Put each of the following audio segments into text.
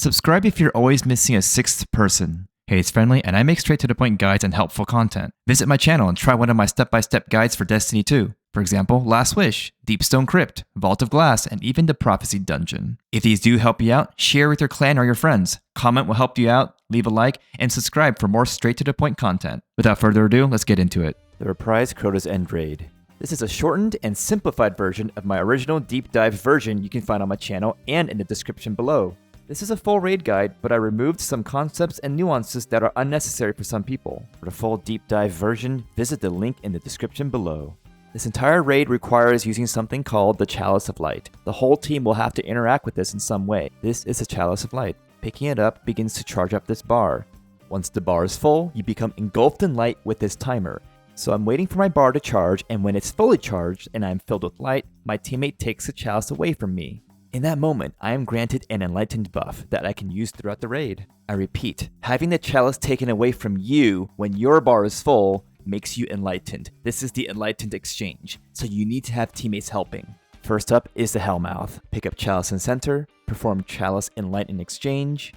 Subscribe if you're always missing a sixth person. Hey, it's Friendly, and I make straight-to-the-point guides and helpful content. Visit my channel and try one of my step-by-step guides for Destiny 2. For example, Last Wish, Deepstone Crypt, Vault of Glass, and even the Prophecy Dungeon. If these do help you out, share with your clan or your friends. Comment will help you out, leave a like, and subscribe for more straight-to-the-point content. Without further ado, let's get into it. The reprised Crota's End Raid. This is a shortened and simplified version of my original deep dive version you can find on my channel and in the description below. This is a full raid guide, but I removed some concepts and nuances that are unnecessary for some people. For the full deep dive version, visit the link in the description below. This entire raid requires using something called the Chalice of Light. The whole team will have to interact with this in some way. This is a Chalice of Light. Picking it up begins to charge up this bar. Once the bar is full, you become engulfed in light with this timer. So I'm waiting for my bar to charge, and when it's fully charged and I'm filled with light, my teammate takes the chalice away from me. In that moment, I am granted an enlightened buff that I can use throughout the raid. I repeat, having the chalice taken away from you when your bar is full makes you enlightened. This is the enlightened exchange, so you need to have teammates helping. First up is the Hellmouth. Pick up chalice in center, perform chalice enlighten exchange.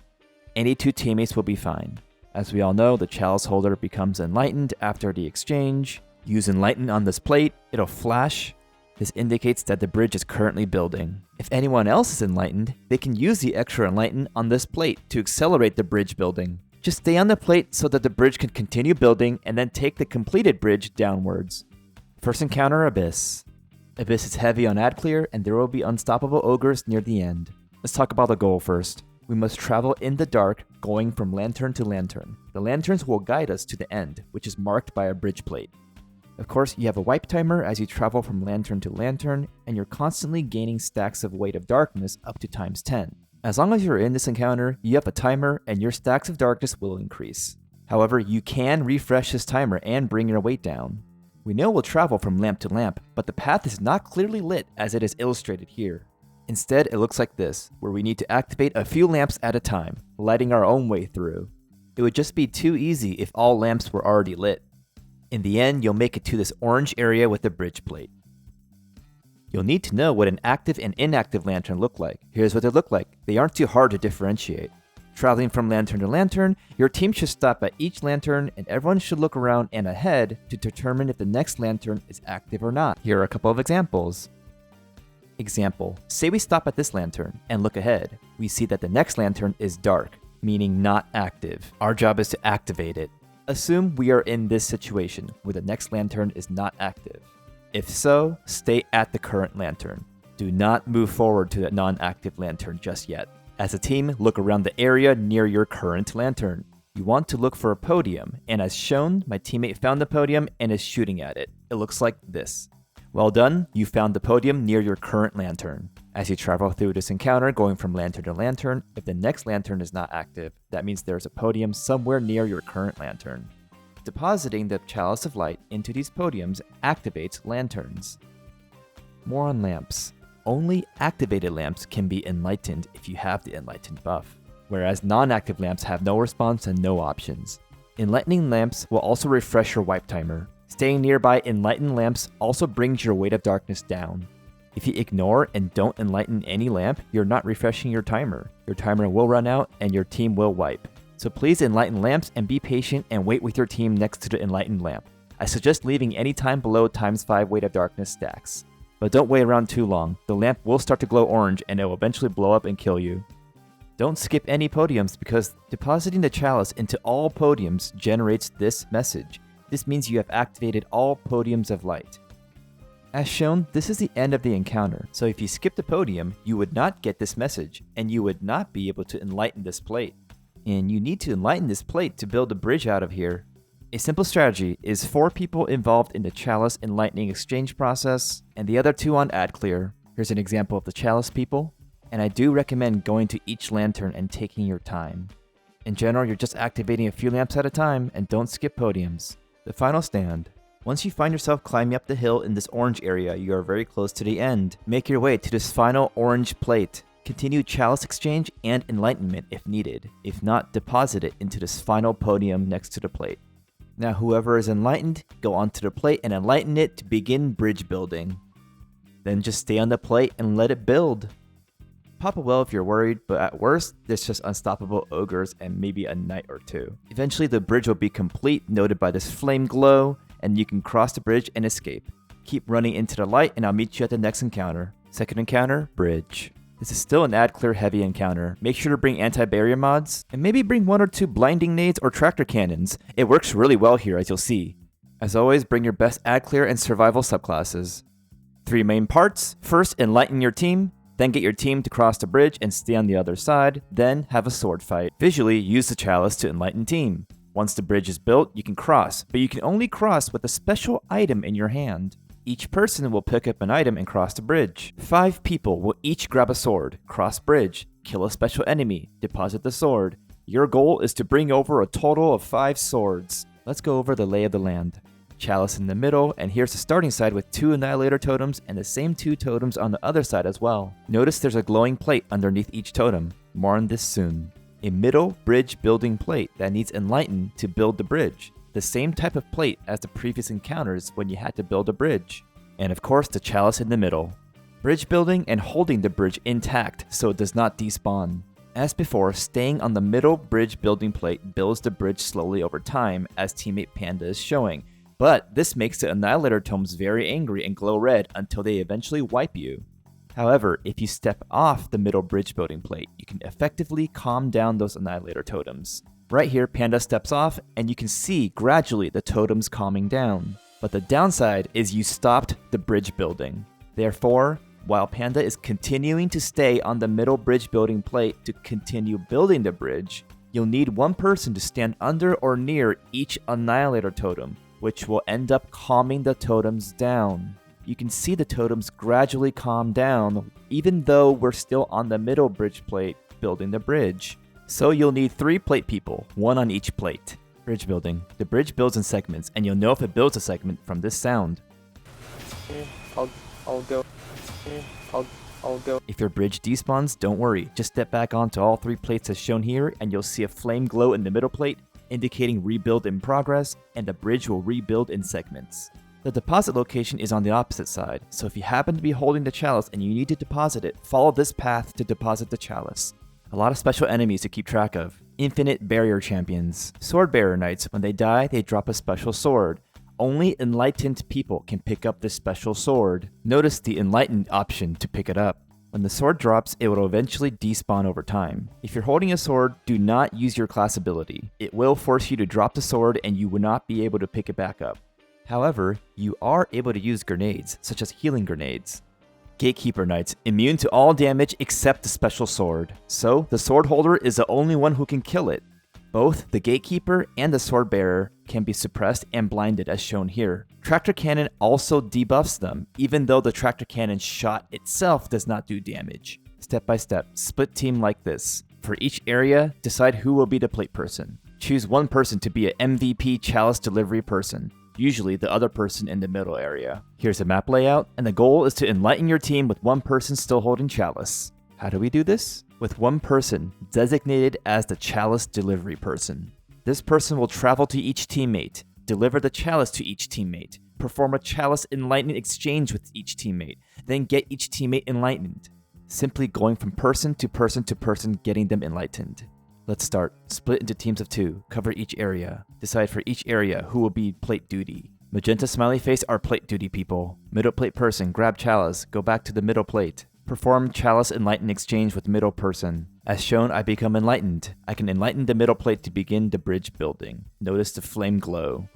Any two teammates will be fine. As we all know, the chalice holder becomes enlightened after the exchange. Use enlighten on this plate, it'll flash. This indicates that the bridge is currently building. If anyone else is enlightened, they can use the extra enlighten on this plate to accelerate the bridge building. Just stay on the plate so that the bridge can continue building and then take the completed bridge downwards. First encounter, Abyss. Abyss is heavy on ad clear and there will be unstoppable ogres near the end. Let's talk about the goal first. We must travel in the dark, going from lantern to lantern. The lanterns will guide us to the end, which is marked by a bridge plate. Of course, you have a wipe timer as you travel from lantern to lantern, and you're constantly gaining stacks of Weight of Darkness up to times 10. As long as you're in this encounter, you have a timer and your stacks of darkness will increase. However, you can refresh this timer and bring your weight down. We know we'll travel from lamp to lamp, but the path is not clearly lit as it is illustrated here. Instead, it looks like this, where we need to activate a few lamps at a time, lighting our own way through. It would just be too easy if all lamps were already lit. In the end, you'll make it to this orange area with the bridge plate. You'll need to know what an active and inactive lantern look like. Here's what they look like. They aren't too hard to differentiate. Traveling from lantern to lantern, your team should stop at each lantern and everyone should look around and ahead to determine if the next lantern is active or not. Here are a couple of examples. Example, say we stop at this lantern and look ahead. We see that the next lantern is dark, meaning not active. Our job is to activate it. Assume we are in this situation where the next lantern is not active. If so, stay at the current lantern. Do not move forward to the non-active lantern just yet. As a team, look around the area near your current lantern. You want to look for a podium, and as shown, my teammate found the podium and is shooting at it. It looks like this. Well done, you found the podium near your current lantern. As you travel through this encounter, going from lantern to lantern, if the next lantern is not active, that means there's a podium somewhere near your current lantern. Depositing the Chalice of Light into these podiums activates lanterns. More on lamps. Only activated lamps can be enlightened if you have the enlightened buff, whereas non-active lamps have no response and no options. Enlightening lamps will also refresh your wipe timer. Staying nearby enlightened lamps also brings your Weight of Darkness down. If you ignore and don't enlighten any lamp, you're not refreshing your timer. Your timer will run out and your team will wipe. So please enlighten lamps and be patient and wait with your team next to the enlightened lamp. I suggest leaving any time below times 5 Weight of Darkness stacks. But don't wait around too long. The lamp will start to glow orange and it will eventually blow up and kill you. Don't skip any podiums because depositing the chalice into all podiums generates this message. This means you have activated all podiums of light. As shown, this is the end of the encounter, so if you skip the podium, you would not get this message, and you would not be able to enlighten this plate. And you need to enlighten this plate to build a bridge out of here. A simple strategy is 4 people involved in the Chalice enlightening exchange process, and the other 2 on ad clear. Here's an example of the Chalice people, and I do recommend going to each lantern and taking your time. In general, you're just activating a few lamps at a time, and don't skip podiums. The final stand. Once you find yourself climbing up the hill in this orange area, you are very close to the end. Make your way to this final orange plate. Continue Chalice exchange and enlightenment if needed. If not, deposit it into this final podium next to the plate. Now whoever is enlightened, go onto the plate and enlighten it to begin bridge building. Then just stay on the plate and let it build. Pop a well if you're worried, but at worst, there's just unstoppable ogres and maybe a knight or two. Eventually the bridge will be complete, noted by this flame glow, and you can cross the bridge and escape. Keep running into the light and I'll meet you at the next encounter. Second encounter, bridge. This is still an ad clear heavy encounter. Make sure to bring anti-barrier mods, and maybe bring 1 or 2 blinding nades or tractor cannons. It works really well here, as you'll see. As always, bring your best ad clear and survival subclasses. 3 main parts. First, enlighten your team. Then get your team to cross the bridge and stay on the other side. Then have a sword fight. Visually, use the chalice to enlighten team. Once the bridge is built, you can cross, but you can only cross with a special item in your hand. Each person will pick up an item and cross the bridge. 5 people will each grab a sword, cross bridge, kill a special enemy, deposit the sword. Your goal is to bring over a total of 5 swords. Let's go over the lay of the land. Chalice in the middle, and here's the starting side with 2 Annihilator totems and the same 2 totems on the other side as well. Notice there's a glowing plate underneath each totem. More on this soon. A middle bridge building plate that needs enlightened to build the bridge. The same type of plate as the previous encounters when you had to build a bridge. And of course the chalice in the middle. Bridge building and holding the bridge intact so it does not despawn. As before, staying on the middle bridge building plate builds the bridge slowly over time as teammate Panda is showing, but this makes the Annihilator tomes very angry and glow red until they eventually wipe you. However, if you step off the middle bridge building plate, you can effectively calm down those Annihilator totems. Right here, Panda steps off, and you can see gradually the totems calming down. But the downside is you stopped the bridge building. Therefore, while Panda is continuing to stay on the middle bridge building plate to continue building the bridge, you'll need 1 person to stand under or near each Annihilator totem, which will end up calming the totems down. You can see the totems gradually calm down, even though we're still on the middle bridge plate building the bridge. So you'll need 3 plate people, 1 on each plate. Bridge building. The bridge builds in segments, and you'll know if it builds a segment from this sound. I'll go. I'll go. If your bridge despawns, don't worry. Just step back onto all 3 plates as shown here, and you'll see a flame glow in the middle plate, indicating rebuild in progress, and the bridge will rebuild in segments. The deposit location is on the opposite side, so if you happen to be holding the chalice and you need to deposit it, follow this path to deposit the chalice. A lot of special enemies to keep track of. Infinite barrier champions. Sword bearer knights, when they die, they drop a special sword. Only enlightened people can pick up this special sword. Notice the enlightened option to pick it up. When the sword drops, it will eventually despawn over time. If you're holding a sword, do not use your class ability. It will force you to drop the sword and you will not be able to pick it back up. However, you are able to use grenades, such as healing grenades. Gatekeeper Knights, immune to all damage except the special sword. So, the sword holder is the only one who can kill it. Both the Gatekeeper and the Sword Bearer can be suppressed and blinded as shown here. Tractor Cannon also debuffs them, even though the Tractor Cannon shot itself does not do damage. Step by step, split team like this. For each area, decide who will be the plate person. Choose 1 person to be an MVP chalice delivery person. Usually the other person in the middle area. Here's a map layout, and the goal is to enlighten your team with 1 person still holding chalice. How do we do this? With 1 person designated as the chalice delivery person. This person will travel to each teammate, deliver the chalice to each teammate, perform a chalice enlightenment exchange with each teammate, then get each teammate enlightened. Simply going from person to person to person getting them enlightened. Let's start. Split into teams of 2, cover each area. Decide for each area who will be plate duty. Magenta smiley face are plate duty people. Middle plate person, grab chalice, go back to the middle plate. Perform chalice enlighten exchange with middle person. As shown, I become enlightened. I can enlighten the middle plate to begin the bridge building. Notice the flame glow.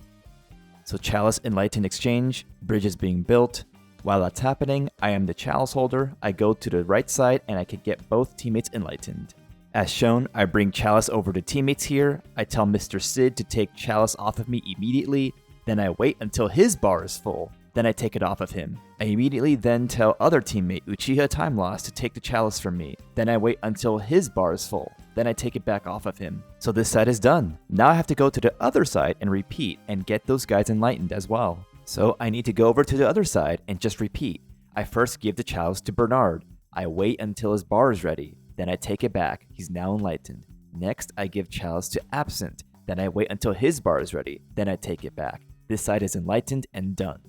So chalice enlighten exchange, bridge is being built. While that's happening, I am the chalice holder. I go to the right side and I can get both teammates enlightened. As shown, I bring chalice over to teammates here. I tell Mr. Sid to take chalice off of me immediately. Then I wait until his bar is full. Then I take it off of him. I immediately then tell other teammate Uchiha Time Loss to take the chalice from me. Then I wait until his bar is full. Then I take it back off of him. So this side is done. Now I have to go to the other side and repeat and get those guys enlightened as well. So I need to go over to the other side and just repeat. I first give the chalice to Bernard. I wait until his bar is ready. Then I take it back. He's now enlightened. Next, I give chalice to Absent. Then I wait until his bar is ready. Then I take it back. This side is enlightened and done.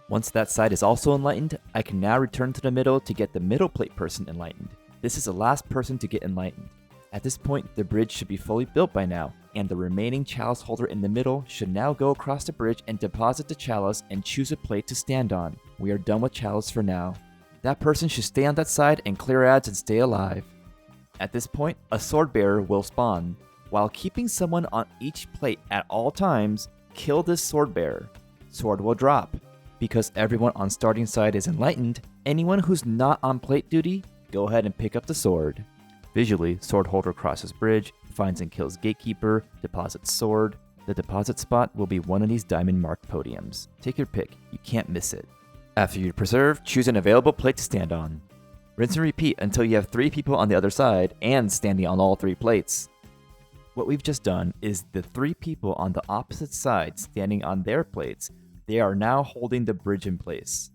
Once that side is also enlightened, I can now return to the middle to get the middle plate person enlightened. This is the last person to get enlightened. At this point, the bridge should be fully built by now, and the remaining chalice holder in the middle should now go across the bridge and deposit the chalice and choose a plate to stand on. We are done with chalice for now. That person should stay on that side and clear ads and stay alive. At this point, a sword bearer will spawn. While keeping someone on each plate at all times, kill this sword bearer. Sword will drop. Because everyone on starting side is enlightened, anyone who's not on plate duty, go ahead and pick up the sword. Visually, sword holder crosses bridge, finds and kills gatekeeper, deposits sword. The deposit spot will be one of these diamond marked podiums. Take your pick, you can't miss it. After you preserve, choose an available plate to stand on. Rinse and repeat until you have 3 people on the other side and standing on all 3 plates. What we've just done is the 3 people on the opposite side standing on their plates, they are now holding the bridge in place.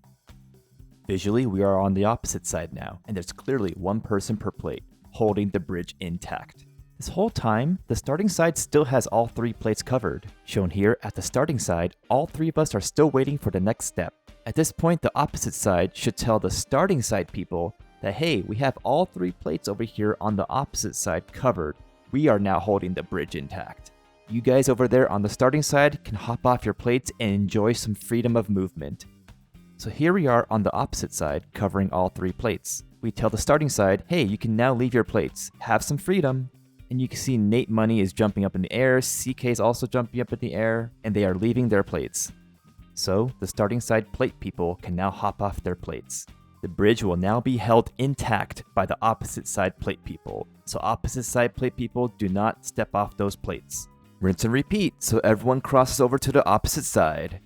Visually, we are on the opposite side now, and there's clearly 1 person per plate, holding the bridge intact. This whole time, the starting side still has all 3 plates covered. Shown here at the starting side, all 3 of us are still waiting for the next step. At this point, the opposite side should tell the starting side people that hey, we have all 3 plates over here on the opposite side covered. We are now holding the bridge intact. You guys over there on the starting side can hop off your plates and enjoy some freedom of movement. So here we are on the opposite side, covering all 3 plates. We tell the starting side, hey, you can now leave your plates. Have some freedom. And you can see Nate Money is jumping up in the air, CK is also jumping up in the air, and they are leaving their plates. So the starting side plate people can now hop off their plates. The bridge will now be held intact by the opposite side plate people. So opposite side plate people do not step off those plates. Rinse and repeat so everyone crosses over to the opposite side.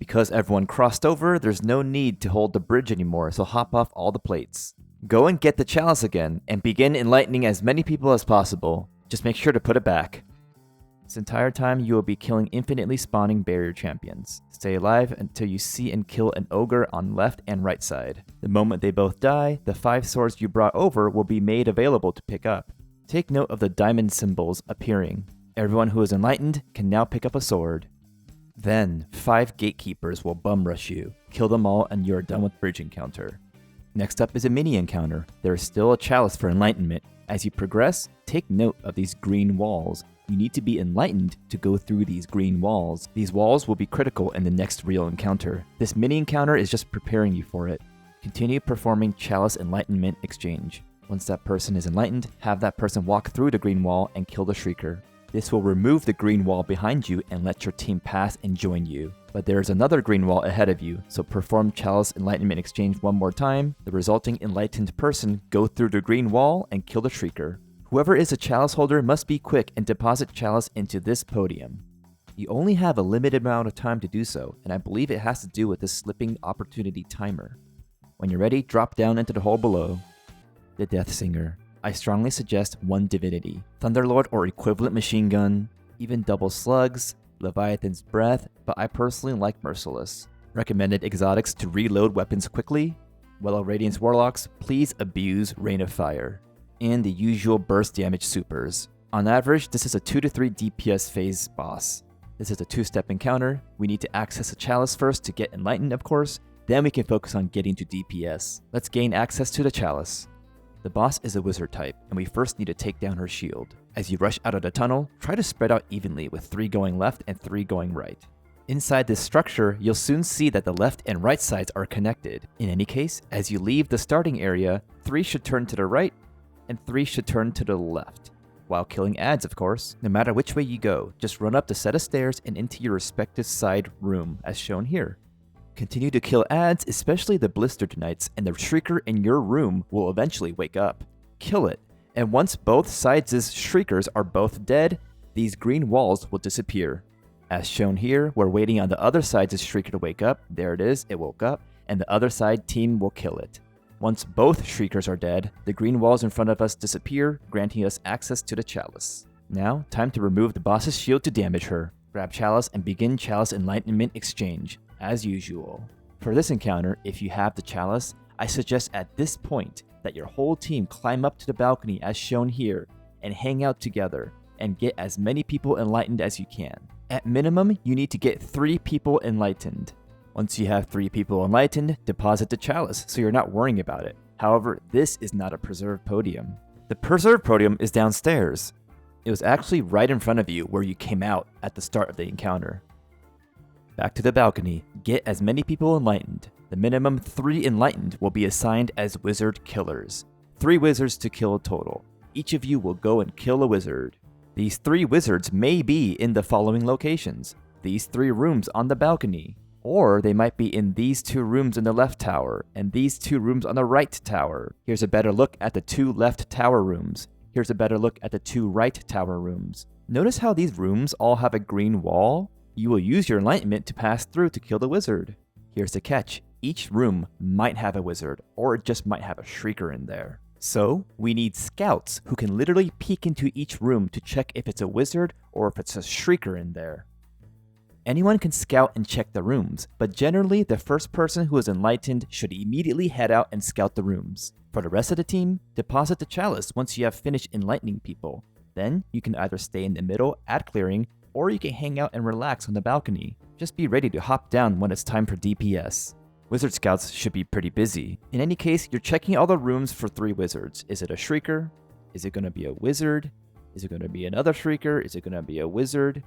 Because everyone crossed over, there's no need to hold the bridge anymore, so hop off all the plates. Go and get the chalice again, and begin enlightening as many people as possible. Just make sure to put it back. This entire time, you will be killing infinitely spawning barrier champions. Stay alive until you see and kill an ogre on left and right side. The moment they both die, the 5 swords you brought over will be made available to pick up. Take note of the diamond symbols appearing. Everyone who is enlightened can now pick up a sword. Then, 5 gatekeepers will bum rush you. Kill them all and you are done with bridge encounter. Next up is a mini encounter. There is still a chalice for enlightenment. As you progress, take note of these green walls. You need to be enlightened to go through these green walls. These walls will be critical in the next real encounter. This mini encounter is just preparing you for it. Continue performing chalice enlightenment exchange. Once that person is enlightened, have that person walk through the green wall and kill the shrieker. This will remove the green wall behind you and let your team pass and join you. But there is another green wall ahead of you, so perform Chalice Enlightenment Exchange one more time. The resulting enlightened person go through the green wall and kill the Shrieker. Whoever is a Chalice holder must be quick and deposit Chalice into this podium. You only have a limited amount of time to do so, and I believe it has to do with this slipping opportunity timer. When you're ready, drop down into the hole below. The Deathsinger. I strongly suggest one divinity, Thunderlord or equivalent machine gun, even double slugs, Leviathan's breath, but I personally like Merciless. Recommended exotics to reload weapons quickly. Well, Radiance Warlocks, please abuse Rain of Fire. And the usual burst damage supers. On average, this is a 2 to 3 DPS phase boss. This is a 2-step encounter. We need to access a chalice first to get enlightened, of course, then we can focus on getting to DPS. Let's gain access to the chalice. The boss is a wizard type, and we first need to take down her shield. As you rush out of the tunnel, try to spread out evenly with 3 going left and 3 going right. Inside this structure, you'll soon see that the left and right sides are connected. In any case, as you leave the starting area, 3 should turn to the right, and 3 should turn to the left. While killing ads, of course. No matter which way you go, just run up the set of stairs and into your respective side room, as shown here. Continue to kill ads, especially the blistered knights, and the shrieker in your room will eventually wake up. Kill it, and once both sides' shriekers are both dead, these green walls will disappear. As shown here, we're waiting on the other side's shrieker to wake up. There it is, it woke up, and the other side team will kill it. Once both shriekers are dead, the green walls in front of us disappear, granting us access to the chalice. Now, time to remove the boss's shield to damage her. Grab chalice and begin chalice enlightenment exchange. As usual. For this encounter, if you have the chalice, I suggest at this point that your whole team climb up to the balcony as shown here and hang out together and get as many people enlightened as you can. At minimum, you need to get 3 people enlightened. Once you have 3 people enlightened, deposit the chalice so you're not worrying about it. However, this is not a preserved podium. The preserved podium is downstairs. It was actually right in front of you where you came out at the start of the encounter. Back to the balcony. Get as many people enlightened. The minimum 3 enlightened will be assigned as wizard killers. 3 wizards to kill total. Each of you will go and kill a wizard. These 3 wizards may be in the following locations. These 3 rooms on the balcony. Or they might be in these 2 rooms in the left tower, and these 2 rooms on the right tower. Here's a better look at the 2 left tower rooms. Here's a better look at the 2 right tower rooms. Notice how these rooms all have a green wall? You will use your enlightenment to pass through to kill the wizard. Here's the catch. Each room might have a wizard, or it just might have a shrieker in there. So, we need scouts who can literally peek into each room to check if it's a wizard or if it's a shrieker in there. Anyone can scout and check the rooms, but generally the first person who is enlightened should immediately head out and scout the rooms. For the rest of the team, deposit the chalice once you have finished enlightening people. Then, you can either stay in the middle at clearing, or you can hang out and relax on the balcony. Just be ready to hop down when it's time for DPS. Wizard scouts should be pretty busy. In any case, you're checking all the rooms for 3 wizards. Is it a shrieker? Is it going to be a wizard? Is it going to be another shrieker? Is it going to be a wizard?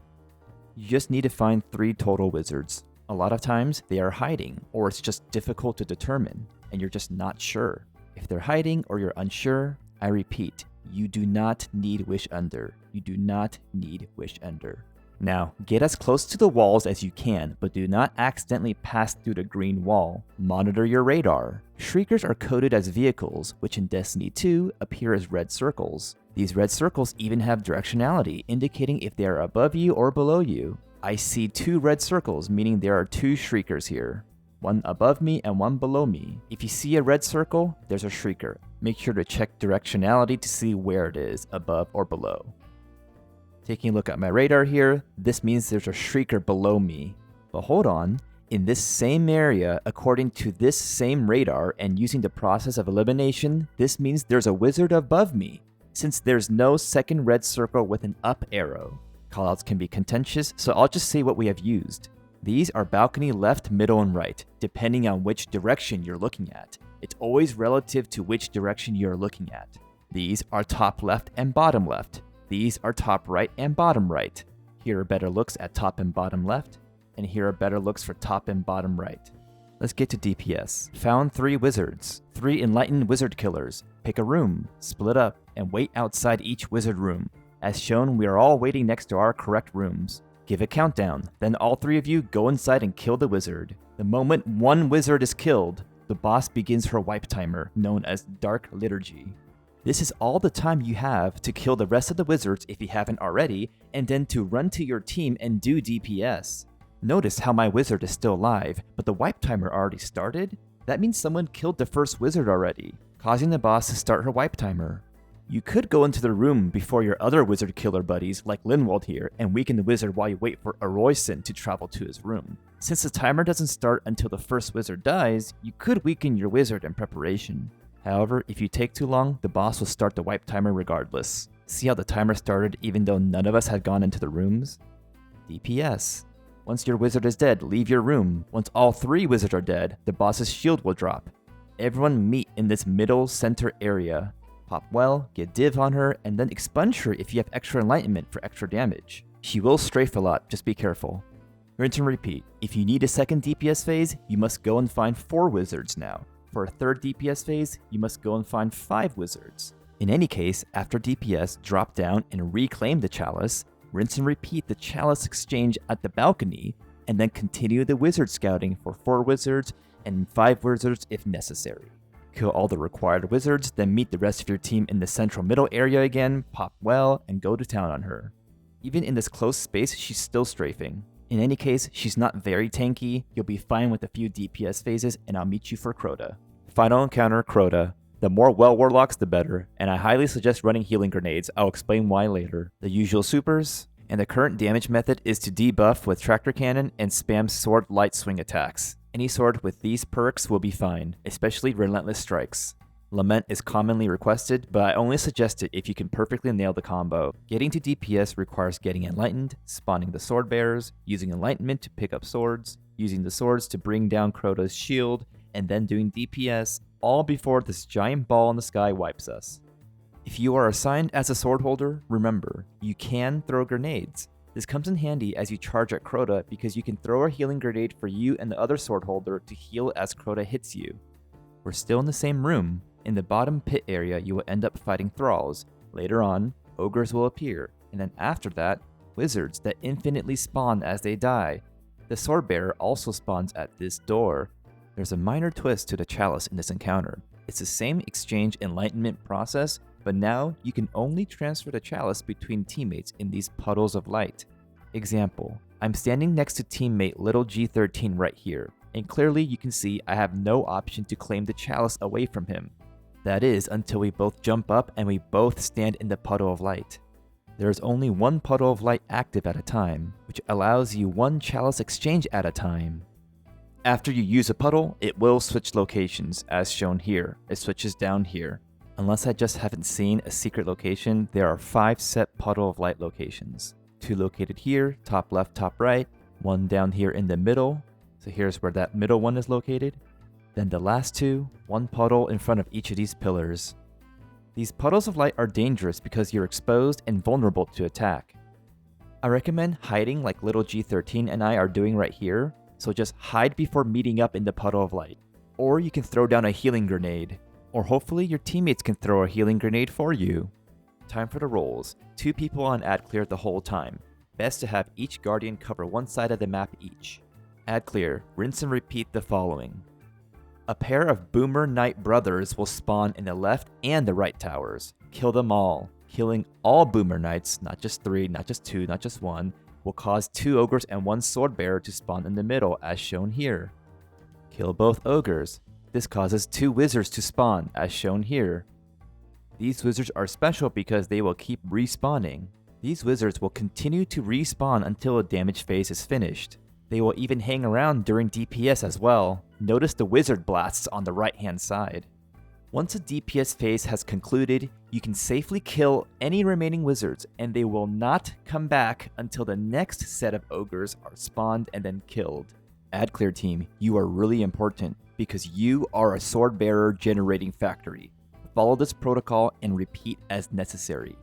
You just need to find 3 total wizards. A lot of times, they are hiding, or it's just difficult to determine, and you're just not sure. If they're hiding or you're unsure, I repeat, you do not need Wish Under. You do not need Wish Under. Now, get as close to the walls as you can, but do not accidentally pass through the green wall. Monitor your radar. Shriekers are coded as vehicles, which in Destiny 2 appear as red circles. These red circles even have directionality, indicating if they are above you or below you. I see 2 red circles, meaning there are 2 shriekers here. One above me and one below me. If you see a red circle, there's a shrieker. Make sure to check directionality to see where it is, above or below. Taking a look at my radar here, this means there's a shrieker below me. But hold on, in this same area, according to this same radar and using the process of elimination, this means there's a wizard above me, since there's no second red circle with an up arrow. Callouts can be contentious, so I'll just say what we have used. These are balcony left, middle, and right, depending on which direction you're looking at. It's always relative to which direction you're looking at. These are top left and bottom left. These are top right and bottom right. Here are better looks at top and bottom left, and here are better looks for top and bottom right. Let's get to DPS. Found 3 wizards, 3 enlightened wizard killers. Pick a room, split up, and wait outside each wizard room. As shown, we are all waiting next to our correct rooms. Give a countdown, then all 3 of you go inside and kill the wizard. The moment 1 wizard is killed, the boss begins her wipe timer, known as Dark Liturgy. This is all the time you have to kill the rest of the wizards if you haven't already, and then to run to your team and do DPS. Notice how my wizard is still alive, but the wipe timer already started? That means someone killed the first wizard already, causing the boss to start her wipe timer. You could go into the room before your other wizard killer buddies like Linwald here and weaken the wizard while you wait for Aroyson to travel to his room. Since the timer doesn't start until the first wizard dies, you could weaken your wizard in preparation. However, if you take too long, the boss will start the wipe timer regardless. See how the timer started even though none of us had gone into the rooms? DPS. Once your wizard is dead, leave your room. Once all 3 wizards are dead, the boss's shield will drop. Everyone meet in this middle center area. Pop well, get div on her, and then expunge her if you have extra enlightenment for extra damage. She will strafe a lot, just be careful. Rinse and repeat. If you need a second DPS phase, you must go and find 4 wizards now. For a third DPS phase, you must go and find 5 wizards. In any case, after DPS, drop down and reclaim the chalice, rinse and repeat the chalice exchange at the balcony, and then continue the wizard scouting for 4 wizards and 5 wizards if necessary. Kill all the required wizards, then meet the rest of your team in the central middle area again, pop well, and go to town on her. Even in this close space, she's still strafing. In any case, she's not very tanky, you'll be fine with a few DPS phases, and I'll meet you for Crota. Final encounter, Crota. The more well warlocks, the better, and I highly suggest running healing grenades. I'll explain why later. The usual supers, and the current damage method is to debuff with tractor cannon and spam sword light swing attacks. Any sword with these perks will be fine, especially relentless strikes. Lament is commonly requested, but I only suggest it if you can perfectly nail the combo. Getting to DPS requires getting enlightened, spawning the sword bearers, using enlightenment to pick up swords, using the swords to bring down Crota's shield, and then doing DPS, all before this giant ball in the sky wipes us. If you are assigned as a sword holder, remember, you can throw grenades. This comes in handy as you charge at Crota because you can throw a healing grenade for you and the other sword holder to heal as Crota hits you. We're still in the same room. In the bottom pit area, you will end up fighting thralls. Later on, ogres will appear, and then after that, wizards that infinitely spawn as they die. The sword bearer also spawns at this door. There's a minor twist to the chalice in this encounter. It's the same exchange enlightenment process, but now you can only transfer the chalice between teammates in these puddles of light. Example, I'm standing next to teammate little G13 right here, and clearly you can see I have no option to claim the chalice away from him. That is until we both jump up and we both stand in the puddle of light. There is only one puddle of light active at a time, which allows you one chalice exchange at a time. After you use a puddle, it will switch locations, as shown here. It switches down here. Unless I just haven't seen a secret location, there are 5 set puddle of light locations. 2 located here, top left, top right, 1 down here in the middle, so here's where that middle one is located. Then the last 2, 1 puddle in front of each of these pillars. These puddles of light are dangerous because you're exposed and vulnerable to attack. I recommend hiding like little G13 and I are doing right here, so just hide before meeting up in the puddle of light. Or you can throw down a healing grenade. Or hopefully your teammates can throw a healing grenade for you. Time for the rolls. 2 people on ad clear the whole time. Best to have each guardian cover one side of the map each. Ad clear, rinse and repeat the following. A pair of Boomer Knight brothers will spawn in the left and the right towers. Kill them all. Killing all Boomer Knights, not just 3, not just 2, not just 1, will cause 2 ogres and 1 sword bearer to spawn in the middle as shown here. Kill both ogres. This causes 2 wizards to spawn, as shown here. These wizards are special because they will keep respawning. These wizards will continue to respawn until a damage phase is finished. They will even hang around during DPS as well. Notice the wizard blasts on the right hand side. Once a DPS phase has concluded, you can safely kill any remaining wizards and they will not come back until the next set of ogres are spawned and then killed. Ad clear team, you are really important because you are a sword bearer generating factory. Follow this protocol and repeat as necessary.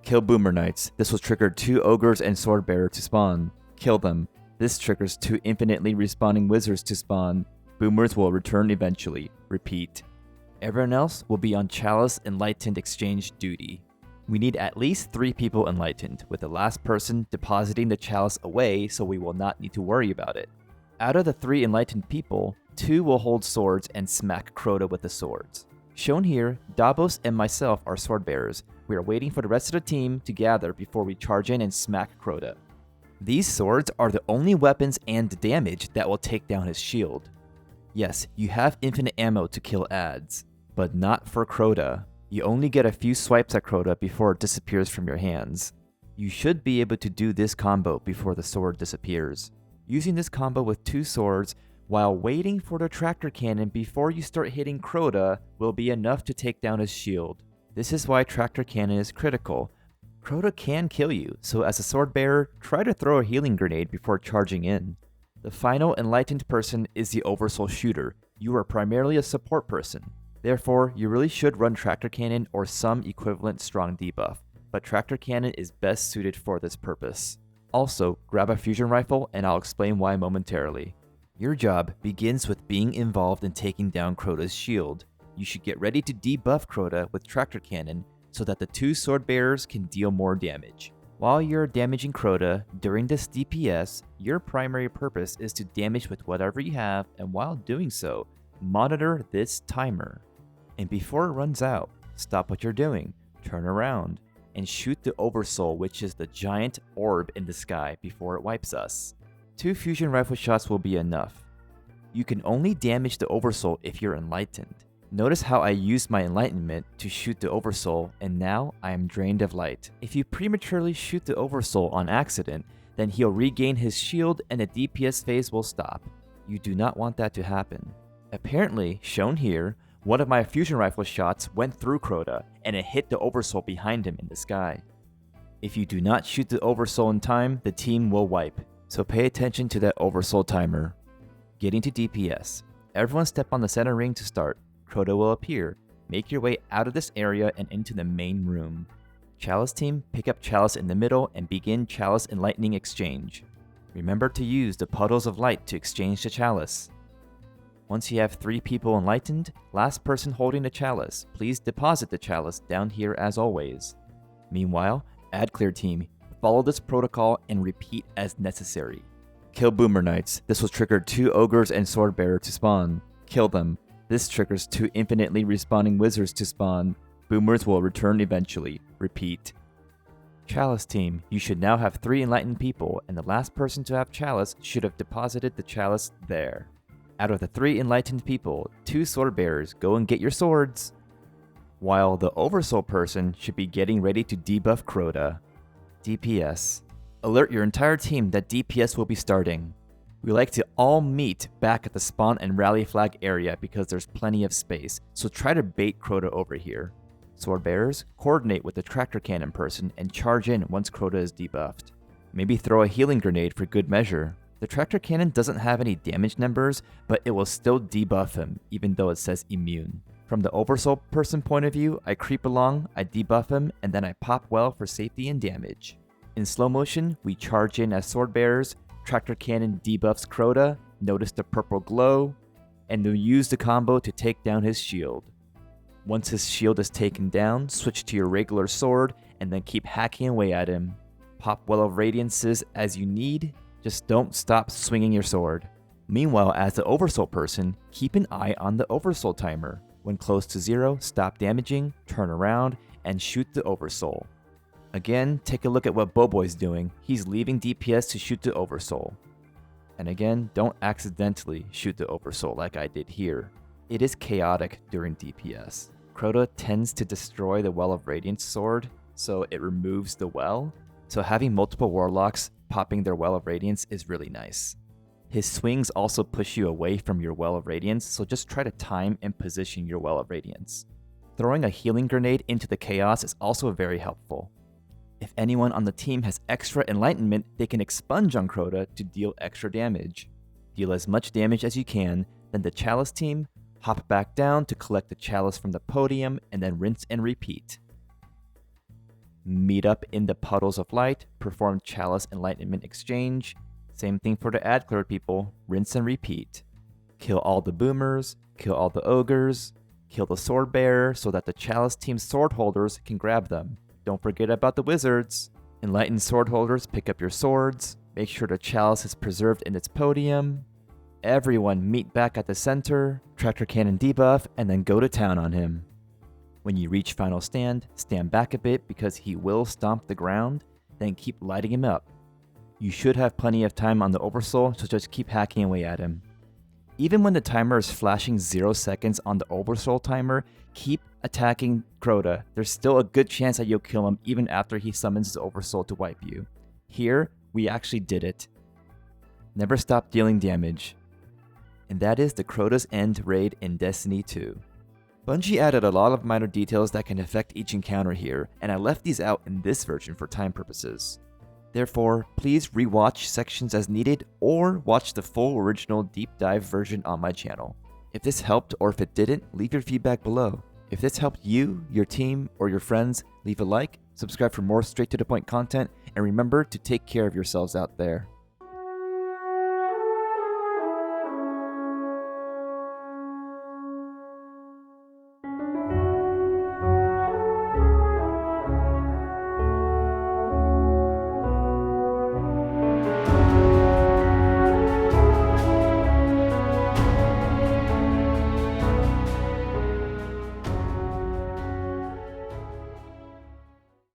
Kill Boomer Knights. This will trigger 2 ogres and sword bearer to spawn. Kill them. This triggers 2 infinitely respawning wizards to spawn. Boomers will return eventually. Repeat. Everyone else will be on Chalice Enlightened exchange duty. We need at least 3 people enlightened, with the last person depositing the chalice away so we will not need to worry about it. Out of the 3 enlightened people, 2 will hold swords and smack Crota with the swords. Shown here, Davos and myself are sword bearers. We are waiting for the rest of the team to gather before we charge in and smack Crota. These swords are the only weapons and damage that will take down his shield. Yes, you have infinite ammo to kill ads, but not for Crota. You only get a few swipes at Crota before it disappears from your hands. You should be able to do this combo before the sword disappears. Using this combo with 2 swords while waiting for the tractor cannon before you start hitting Crota will be enough to take down his shield. This is why tractor cannon is critical. Crota can kill you, so as a sword bearer, try to throw a healing grenade before charging in. The final enlightened person is the Oversoul shooter. You are primarily a support person. Therefore, you really should run tractor cannon or some equivalent strong debuff, but tractor cannon is best suited for this purpose. Also, grab a fusion rifle and I'll explain why momentarily. Your job begins with being involved in taking down Crota's shield. You should get ready to debuff Crota with tractor cannon so that the 2 sword bearers can deal more damage. While you're damaging Crota during this DPS, your primary purpose is to damage with whatever you have, and while doing so, monitor this timer. And before it runs out, stop what you're doing, turn around, and shoot the Oversoul, which is the giant orb in the sky, before it wipes us. 2 fusion rifle shots will be enough. You can only damage the Oversoul if you're enlightened. Notice how I used my enlightenment to shoot the Oversoul, and now I am drained of light. If you prematurely shoot the Oversoul on accident, then he'll regain his shield and the DPS phase will stop. You do not want that to happen. Apparently, shown here, one of my fusion rifle shots went through Crota, and it hit the Oversoul behind him in the sky. If you do not shoot the Oversoul in time, the team will wipe, so pay attention to that Oversoul timer. Getting to DPS. Everyone step on the center ring to start. Crota will appear. Make your way out of this area and into the main room. Chalice team, pick up Chalice in the middle and begin Chalice Enlightening exchange. Remember to use the puddles of light to exchange the Chalice. Once you have 3 people enlightened, last person holding the Chalice, please deposit the Chalice down here as always. Meanwhile, Ad Clear team, follow this protocol and repeat as necessary. Kill Boomer Knights. This will trigger 2 Ogres and Swordbearer to spawn. Kill them. This triggers 2 infinitely respawning Wizards to spawn. Boomers will return eventually. Repeat. Chalice team, you should now have 3 enlightened people, and the last person to have Chalice should have deposited the Chalice there. Out of the 3 enlightened people, 2 Swordbearers, go and get your swords. While the Oversoul person should be getting ready to debuff Crota. DPS. Alert your entire team that DPS will be starting. We like to all meet back at the spawn and rally flag area because there's plenty of space, so try to bait Crota over here. Swordbearers, coordinate with the tractor cannon person and charge in once Crota is debuffed. Maybe throw a healing grenade for good measure. The tractor cannon doesn't have any damage numbers, but it will still debuff him, even though it says immune. From the Oversoul person point of view, I creep along, I debuff him, and then I pop well for safety and damage. In slow motion, we charge in as Swordbearers, tractor cannon debuffs Crota, notice the purple glow, and then use the combo to take down his shield. Once his shield is taken down, switch to your regular sword, and then keep hacking away at him. Pop Well of Radiances as you need, just don't stop swinging your sword. Meanwhile, as the Oversoul person, keep an eye on the Oversoul timer. When close to 0, stop damaging, turn around, and shoot the Oversoul. Again, take a look at what Boboi's doing. He's leaving DPS to shoot the Oversoul. And again, don't accidentally shoot the Oversoul like I did here. It is chaotic during DPS. Crota tends to destroy the Well of Radiance sword, so it removes the well. So having multiple Warlocks popping their Well of Radiance is really nice. His swings also push you away from your Well of Radiance, so just try to time and position your Well of Radiance. Throwing a healing grenade into the chaos is also very helpful. If anyone on the team has extra enlightenment, they can expunge on Crota to deal extra damage. Deal as much damage as you can, then the Chalice team, hop back down to collect the Chalice from the podium, and then rinse and repeat. Meet up in the puddles of light, perform Chalice Enlightenment exchange. Same thing for the Ad Clear people, rinse and repeat. Kill all the Boomers, kill all the Ogres, kill the Swordbearer so that the Chalice team sword holders can grab them. Don't forget about the Wizards. Enlightened sword holders, pick up your swords. Make sure the Chalice is preserved in its podium. Everyone meet back at the center, tractor cannon debuff, and then go to town on him. When you reach final stand, stand back a bit because he will stomp the ground, then keep lighting him up. You should have plenty of time on the Oversoul, so just keep hacking away at him. Even when the timer is flashing 0 seconds on the Oversoul timer, keep attacking Crota. There's still a good chance that you'll kill him even after he summons his Oversoul to wipe you. Here, we actually did it. Never stop dealing damage. And that is the Crota's End raid in Destiny 2. Bungie added a lot of minor details that can affect each encounter here, and I left these out in this version for time purposes. Therefore, please rewatch sections as needed or watch the full original deep dive version on my channel. If this helped or if it didn't, leave your feedback below. If this helped you, your team, or your friends, leave a like, subscribe for more straight to the point content, and remember to take care of yourselves out there.